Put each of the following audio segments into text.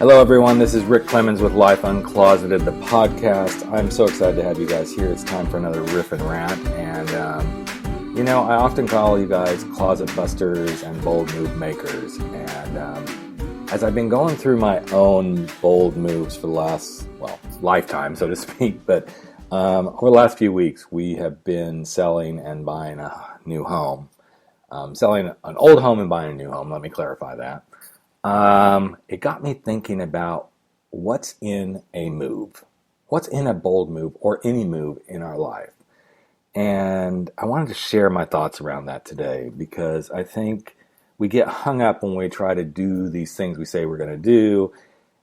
Hello, everyone. This is Rick Clemons with Life Uncloseted, the podcast. I'm so excited to have you guys here. It's time for another riff and rant. And, I often call you guys closet busters and bold move makers. And as I've been going through my own bold moves for the last, lifetime, so to speak, but over the last few weeks, we have been selling and buying a new home. Selling an old home and buying a new home. Let me clarify that. It got me thinking about what's in a move, what's in a bold move or any move in our life. And I wanted to share my thoughts around that today because I think we get hung up when we try to do these things we say we're going to do,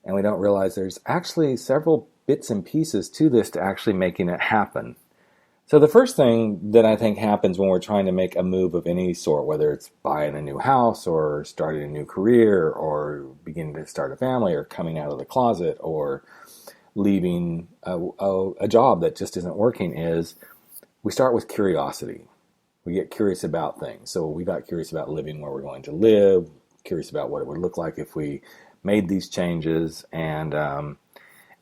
and we don't realize there's actually several bits and pieces to this to actually making it happen. So the first thing that I think happens when we're trying to make a move of any sort, whether it's buying a new house or starting a new career or beginning to start a family or coming out of the closet or leaving a job that just isn't working, is we start with curiosity. We get curious about things. So we got curious about living where we're going to live, curious about what it would look like if we made these changes. And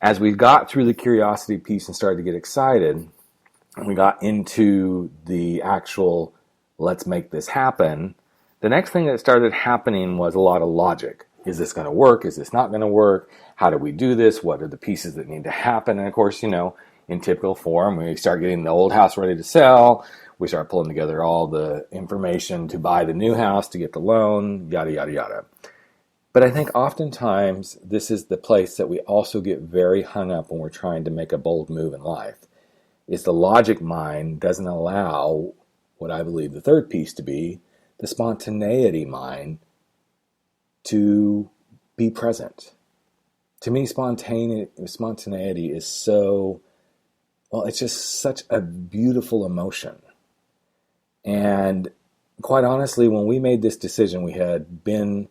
as we got through the curiosity piece and started to get excited, we got into the actual, let's make this happen, the next thing that started happening was a lot of logic. Is this going to work? Is this not going to work? How do we do this? What are the pieces that need to happen? And of course, in typical form, we start getting the old house ready to sell. We start pulling together all the information to buy the new house, to get the loan, yada, yada, yada. But I think oftentimes this is the place that we also get very hung up when we're trying to make a bold move in life. Is the logic mind doesn't allow what I believe the third piece to be, the spontaneity mind, to be present. To me, spontaneity is so, it's just such a beautiful emotion. And quite honestly, when we made this decision, we had been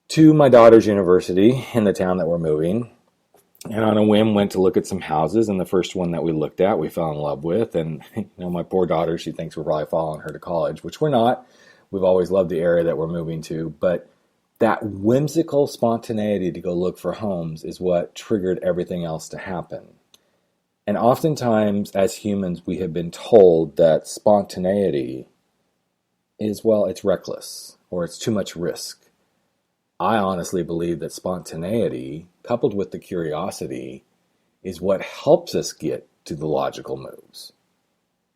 to my daughter's university in the town that we're moving, and on a whim went to look at some houses, and the first one that we looked at we fell in love with. And my poor daughter, she thinks we're probably following her to college, which we're not. We've always loved the area that we're moving to, but that whimsical spontaneity to go look for homes is what triggered everything else to happen. And oftentimes as humans we have been told that spontaneity is, it's reckless or it's too much risk. I honestly believe that spontaneity, coupled with the curiosity, is what helps us get to the logical moves.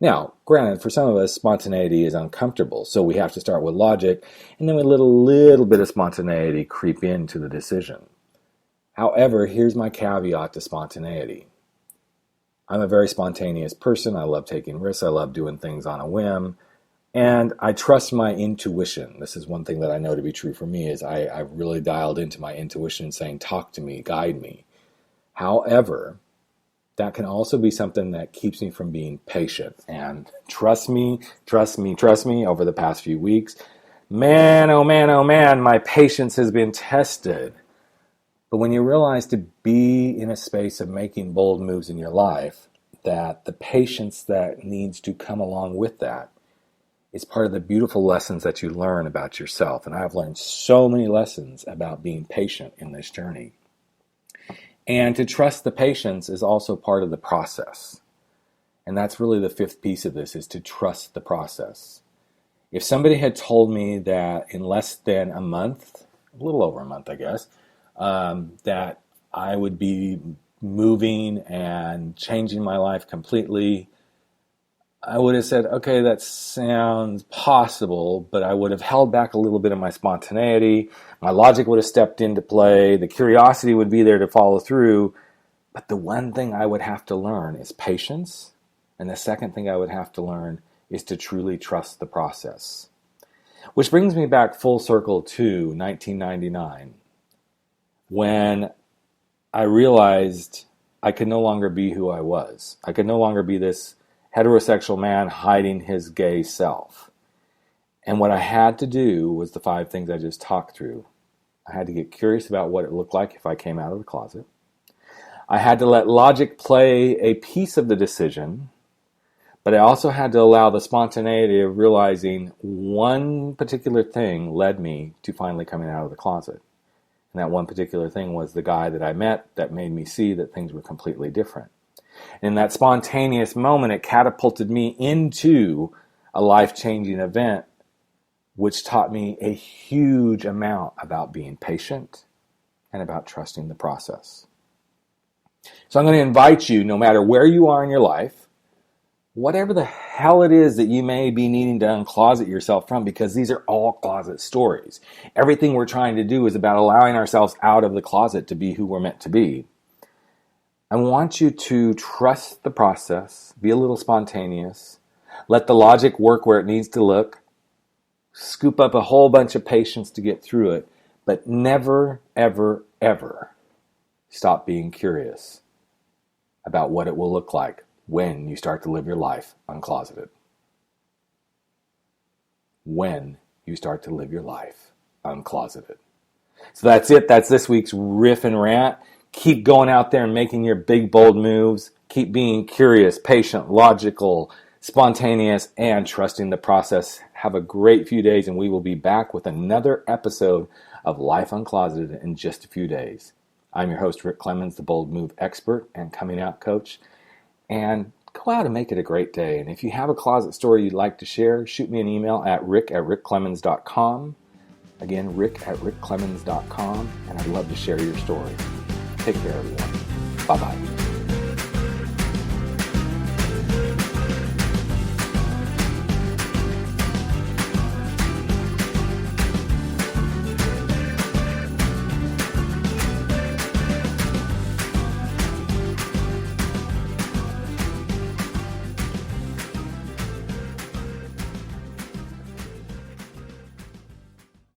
Now, granted, for some of us, spontaneity is uncomfortable, so we have to start with logic, and then we let a little bit of spontaneity creep into the decision. However, here's my caveat to spontaneity. I'm a very spontaneous person. I love taking risks. I love doing things on a whim. And I trust my intuition. This is one thing that I know to be true for me, is I've really dialed into my intuition saying, talk to me, guide me. However, that can also be something that keeps me from being patient. And trust me, over the past few weeks, man, oh man, my patience has been tested. But when you realize to be in a space of making bold moves in your life, that the patience that needs to come along with that is part of the beautiful lessons that you learn about yourself. And I've learned so many lessons about being patient in this journey. And to trust the patience is also part of the process. And that's really the fifth piece of this, is to trust the process. If somebody had told me that in less than a month, a little over a month, I guess, that I would be moving and changing my life completely, I would have said, okay, that sounds possible, but I would have held back a little bit of my spontaneity. My logic would have stepped into play. The curiosity would be there to follow through. But the one thing I would have to learn is patience. And the second thing I would have to learn is to truly trust the process. Which brings me back full circle to 1999, when I realized I could no longer be who I was. I could no longer be this heterosexual man hiding his gay self. And what I had to do was the 5 things I just talked through. I had to get curious about what it looked like if I came out of the closet. I had to let logic play a piece of the decision, but I also had to allow the spontaneity of realizing one particular thing led me to finally coming out of the closet. And that one particular thing was the guy that I met that made me see that things were completely different. In that spontaneous moment, it catapulted me into a life-changing event, which taught me a huge amount about being patient and about trusting the process. So I'm going to invite you, no matter where you are in your life, whatever the hell it is that you may be needing to uncloset yourself from, because these are all closet stories. Everything we're trying to do is about allowing ourselves out of the closet to be who we're meant to be. I want you to trust the process, be a little spontaneous, let the logic work where it needs to look, scoop up a whole bunch of patience to get through it, but never, ever, ever stop being curious about what it will look like when you start to live your life uncloseted. When you start to live your life uncloseted. So that's it. That's this week's Riff and Rant. Keep going out there and making your big, bold moves. Keep being curious, patient, logical, spontaneous, and trusting the process. Have a great few days, and we will be back with another episode of Life Uncloseted in just a few days. I'm your host, Rick Clemons, the Bold Move expert and coming out coach. And go out and make it a great day. And if you have a closet story you'd like to share, shoot me an email at rick@rickclemons.com. Again, rick@rickclemons.com. And I'd love to share your story. Take care, everyone. Bye-bye.